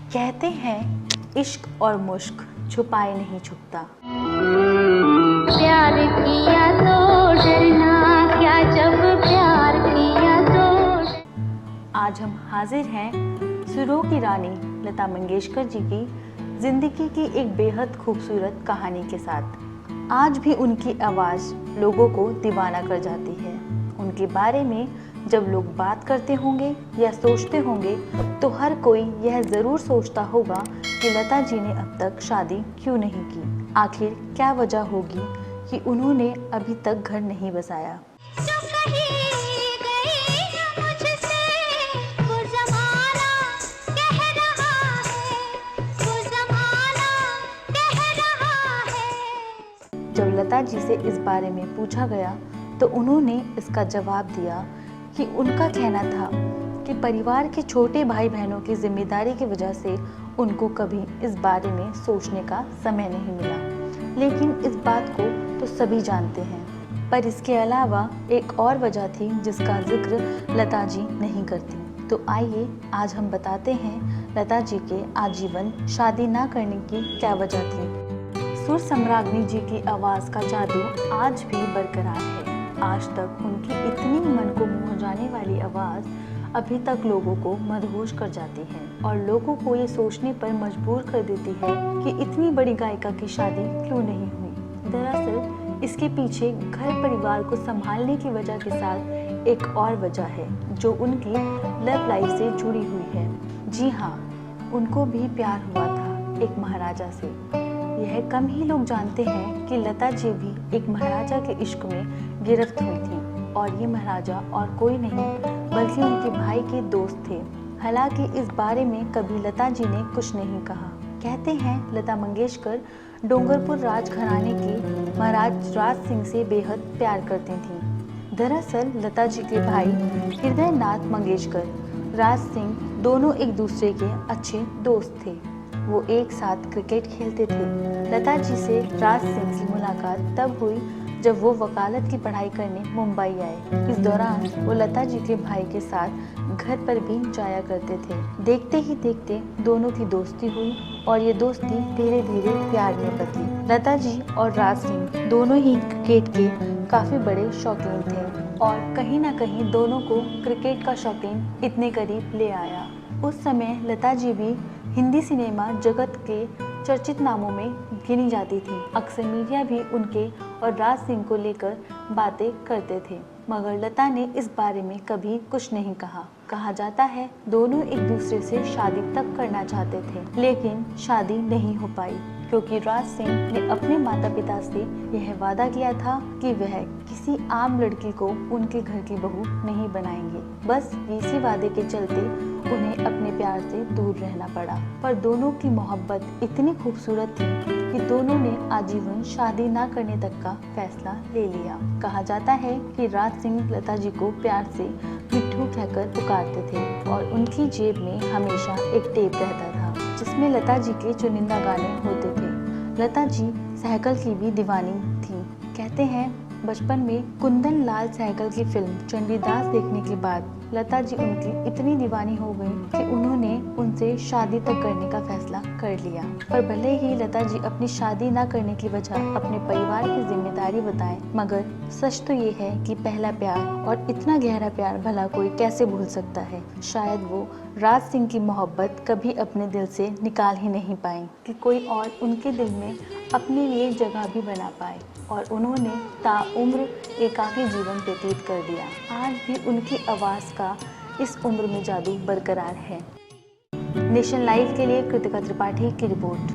कहते हैं इश्क और मुश्क छुपाए नहीं छुपता। प्यार किया तो डरना क्या, जब प्यार किया तो। आज हम हाजिर हैं सुरों की रानी लता मंगेशकर जी की जिंदगी की एक बेहद खूबसूरत कहानी के साथ। आज भी उनकी आवाज़ लोगों को दीवाना कर जाती है। उनके बारे में जब लोग बात करते होंगे या सोचते होंगे तो हर कोई यह ज़रूर सोचता होगा कि लता जी ने अब तक शादी क्यों नहीं की। आखिर क्या वजह होगी कि उन्होंने अभी तक घर नहीं बसाया। जब लता जी से इस बारे में पूछा गया तो उन्होंने इसका जवाब दिया कि उनका कहना था कि परिवार के छोटे भाई बहनों की जिम्मेदारी की वजह से उनको कभी इस बारे में सोचने का समय नहीं मिला। लेकिन इस बात को तो सभी जानते हैं, पर इसके अलावा एक और वजह थी जिसका जिक्र लता जी नहीं करती। तो आइए आज हम बताते हैं लता जी के आजीवन शादी ना करने की क्या वजह थी। सुर सम्राज्ञी जी की आवाज़ का जादू आज भी बरकरार है। आज तक उनकी इतनी मन को मोह जाने वाली आवाज़ अभी तक लोगों को मदहोश कर जाती है और लोगों को ये सोचने पर मजबूर कर देती है कि इतनी बड़ी गायिका की शादी क्यों नहीं हुई। दरअसल इसके पीछे घर परिवार को संभालने की वजह के साथ एक और वजह है जो उनकी लव लाइफ से जुड़ी हुई है। जी हाँ, उनको भी प्यार हुआ था एक महाराजा से। यह कम ही लोग जानते हैं कि लता जी भी एक महाराजा के इश्क में गिरफ्त हुई थी और ये महाराजा और कोई नहीं बल्कि उनके भाई के दोस्त थे। हालांकि इस बारे में कभी लता जी ने कुछ नहीं कहा। कहते हैं लता मंगेशकर डोंगरपुर राजघराने की महाराज राज सिंह से बेहद प्यार करती थीं। दरअसल लता जी के भाई हृदय नाथ मंगेशकर, राज सिंह दोनों एक दूसरे के अच्छे दोस्त थे। वो एक साथ क्रिकेट खेलते थे। लता जी से राज सिंह की मुलाकात तब हुई जब वो वकालत की पढ़ाई करने मुंबई आए। इस दौरान वो लता जी के भाई के साथ घर पर भी जाया करते थे। देखते ही देखते दोनों की दोस्ती हुई और ये दोस्ती धीरे धीरे प्यार में बदली। लता जी और राज सिंह दोनों ही क्रिकेट के काफ़ी बड़े शौकीन थे और कहीं ना कहीं दोनों को क्रिकेट का शौकीन इतने करीब ले आया। उस समय लता जी भी हिंदी सिनेमा जगत के चर्चित नामों में गिनी जाती थी। अक्सर मीडिया भी उनके और राज सिंह को लेकर बातें करते थे, मगर लता ने इस बारे में कभी कुछ नहीं कहा। कहा जाता है दोनों एक दूसरे से शादी तक करना चाहते थे, लेकिन शादी नहीं हो पाई क्योंकि राज सिंह ने अपने माता पिता से यह वादा किया था कि वह किसी आम लड़की को उनके घर की बहू नहीं बनाएंगे। बस इसी वादे के चलते उन्हें अपने प्यार से दूर रहना पड़ा। पर दोनों की मोहब्बत इतनी खूबसूरत थी कि दोनों ने आजीवन शादी ना करने तक का फैसला ले लिया। कहा जाता है कि राज सिंह लता जी को प्यार से मिट्ठू कहकर पुकारते थे और उनकी जेब में हमेशा एक टेप रहता था जिसमें लता जी के चुनिंदा गाने होते थे। लता जी सहगल की भी दीवानी थी। कहते हैं बचपन में कुंदन लाल सहगल की फिल्म चंडीदास देखने के बाद लता जी उनकी इतनी दीवानी हो गई कि उन्होंने उनसे शादी तक करने का फैसला कर लिया। पर भले ही लता जी अपनी शादी ना करने की वजह अपने परिवार की जिम्मेदारी बताएं, मगर सच तो ये है कि पहला प्यार और इतना गहरा प्यार भला कोई कैसे भूल सकता है। शायद वो राज सिंह की मोहब्बत कभी अपने दिल से निकाल ही नहीं पाई कि कोई और उनके दिल में अपने लिए जगह भी बना पाए और उन्होंने ताउम्र एकाकी जीवन व्यतीत कर दिया। आज भी उनकी आवाज़ का इस उम्र में जादू बरकरार है। नेशन लाइव के लिए कृतिका त्रिपाठी की रिपोर्ट।